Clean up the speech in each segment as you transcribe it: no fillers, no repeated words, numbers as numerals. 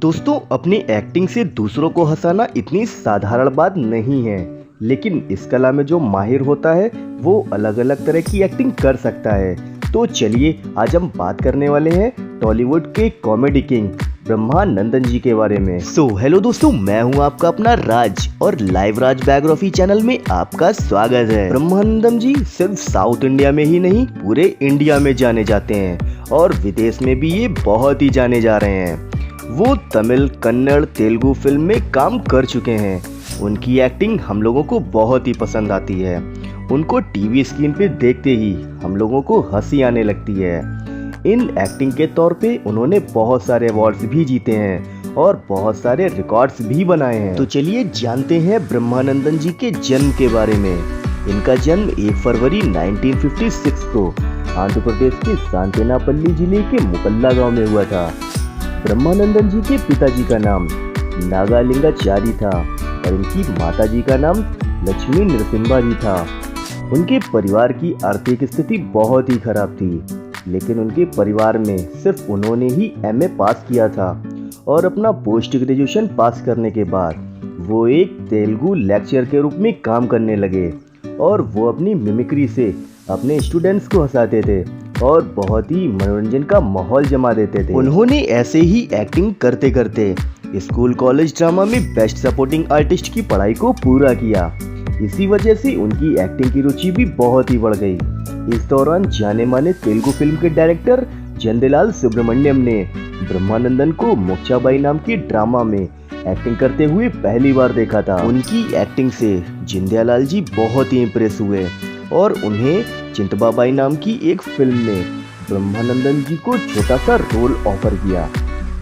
दोस्तों, अपनी एक्टिंग से दूसरों को हंसाना इतनी साधारण बात नहीं है, लेकिन इस कला में जो माहिर होता है वो अलग अलग तरह की एक्टिंग कर सकता है। तो चलिए आज हम बात करने वाले हैं टॉलीवुड के कॉमेडी किंग ब्रह्मानंदन जी के बारे में। हेलो दोस्तों, मैं हूं आपका अपना राज और लाइव राज बायोग्राफी चैनल में आपका स्वागत है। ब्रह्मानंदन जी सिर्फ साउथ इंडिया में ही नहीं पूरे इंडिया में जाने जाते हैं और विदेश में भी ये बहुत ही जाने जा रहे हैं। वो तमिल, कन्नड़, तेलुगु फिल्म में काम कर चुके हैं। उनकी एक्टिंग हम लोगों को बहुत ही पसंद आती है। उनको टीवी स्क्रीन पे देखते ही हम लोगों को हंसी आने लगती है। इन एक्टिंग के तौर पे उन्होंने बहुत सारे अवार्ड्स भी जीते हैं और बहुत सारे रिकॉर्ड्स भी बनाए हैं। तो चलिए जानते हैं ब्रह्मानंदन जी के जन्म के बारे में। इनका जन्म 1 फरवरी 1956 को आंध्र प्रदेश के सांतेनापल्ली जिले के मुकल्ला गांव में हुआ था। ब्रह्मानंदन जी के पिताजी का नाम नागालिंगाचारी था और इनकी माताजी का नाम लक्ष्मी नरसिम्हा जी था। उनके परिवार की आर्थिक स्थिति बहुत ही खराब थी, लेकिन उनके परिवार में सिर्फ उन्होंने ही एमए पास किया था और अपना पोस्ट ग्रेजुएशन पास करने के बाद वो एक तेलुगु लेक्चरर के रूप में काम करने लगे और वो अपनी मिमिक्री से अपने स्टूडेंट्स को हंसाते थे और बहुत ही मनोरंजन का माहौल जमा देते थे। उन्होंने ऐसे ही एक्टिंग करते करते स्कूल कॉलेज ड्रामा में बेस्ट सपोर्टिंग आर्टिस्ट की पढ़ाई को पूरा किया। इसी वजह से उनकी एक्टिंग की रुचि भी बहुत ही बढ़ गई। इस दौरान जाने माने तेलुगु फिल्म के डायरेक्टर जंदेलाल सुब्रमण्यम ने ब्रह्मानंदन को मोक्षाबाई नाम की ड्रामा में एक्टिंग करते हुए पहली बार देखा था। उनकी एक्टिंग से जिंदयालाल जी बहुत ही इम्प्रेस हुए और उन्हें चिंतबाबाई नाम की एक फिल्म में ब्रह्मानंदन जी को छोटा सा रोल ऑफर किया।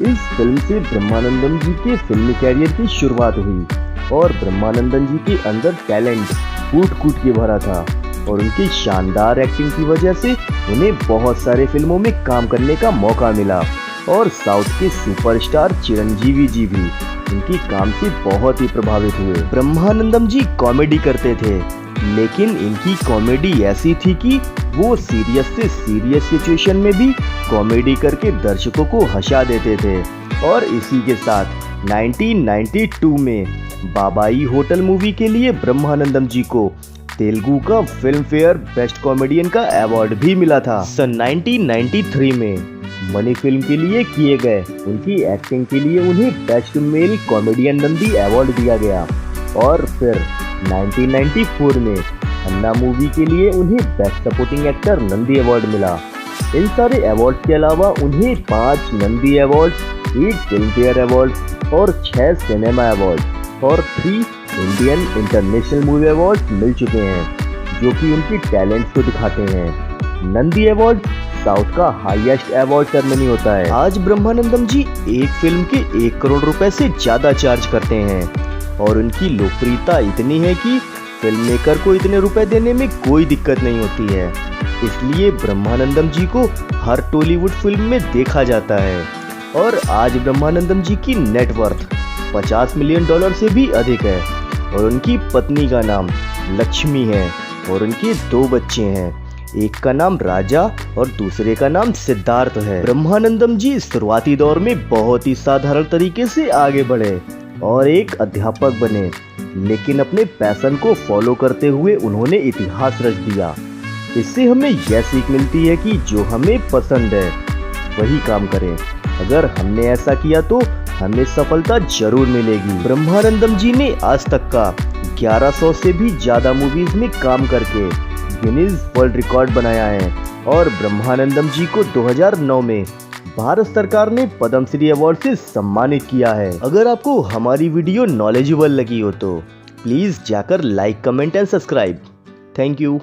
इस फिल्म से ब्रह्मानंदन जी के फिल्मी कैरियर की शुरुआत हुई और ब्रह्मानंदन जी के अंदर टैलेंट कूट कूट के भरा था और उनकी शानदार एक्टिंग की वजह से उन्हें बहुत सारे फिल्मों में काम करने का मौका मिला और साउथ के सुपरस्टार चिरंजीवी जी भी उनकी काम से बहुत ही प्रभावित हुए। ब्रह्मानंदन जी कॉमेडी करते थे, लेकिन इनकी कॉमेडी ऐसी थी कि वो सीरियस से सीरियस सिचुएशन में भी कॉमेडी करके दर्शकों को हंसा देते थे। और इसी के साथ 1992 में बाबाई होटल मूवी के लिए ब्रह्मानंदन जी को तेलुगु का फिल्म फेयर बेस्ट कॉमेडियन का अवार्ड भी मिला था। सन 1993 में मनी फिल्म के लिए किए गए उनकी एक्टिंग के लिए उन्हें best male comedian Nandi award दिया गया और फिर 1994 में अन्ना मूवी के लिए उन्हें best supporting actor Nandi award मिला। इन सारे अवार्ड के अलावा उन्हें 5 Nandi award, 8 film fair award और 6 सिनेमा अवार्ड और 3 इंडियन इंटरनेशनल मूवी अवार्ड मिल चुके हैं, जो कि उनकी टैलेंट को दिखाते हैं। नंदी अवार्ड साउथ का हाईएस्ट अवार्ड सेरेमनी होता है। आज ब्रह्मानंदन जी एक फिल्म के 1 करोड़ रुपए से ज्यादा चार्ज करते हैं और उनकी लोकप्रियता इतनी है कि फिल्म मेकर को इतने रुपए देने में कोई दिक्कत नहीं होती है। इसलिए ब्रह्मानंदन जी को हर टॉलीवुड फिल्म में देखा जाता है और आज ब्रह्मानंदन जी की नेटवर्थ $50 मिलियन से भी अधिक है और उनकी पत्नी का नाम लक्ष्मी है और उनके 2 बच्चे हैं, एक का नाम राजा और दूसरे का नाम सिद्धार्थ है। ब्रह्मानंदन जी शुरुआती दौर में बहुत ही साधारण तरीके से आगे बढ़े और एक अध्यापक बने, लेकिन अपने पैशन को फॉलो करते हुए उन्होंने इतिहास रच दिया। इससे हमें यह सीख मिलती है कि जो हमें पसंद है वही काम करें। अगर हमने ऐसा किया तो हमें सफलता जरूर मिलेगी। ब्रह्मानंदन जी ने आज तक का 1100 से भी ज्यादा मूवीज में काम करके गिनीज वर्ल्ड रिकॉर्ड बनाया है और ब्रह्मानंदन जी को 2009 में भारत सरकार ने पद्मश्री अवार्ड से सम्मानित किया है। अगर आपको हमारी वीडियो नॉलेजेबल लगी हो तो प्लीज जाकर like, comment and subscribe. Thank you.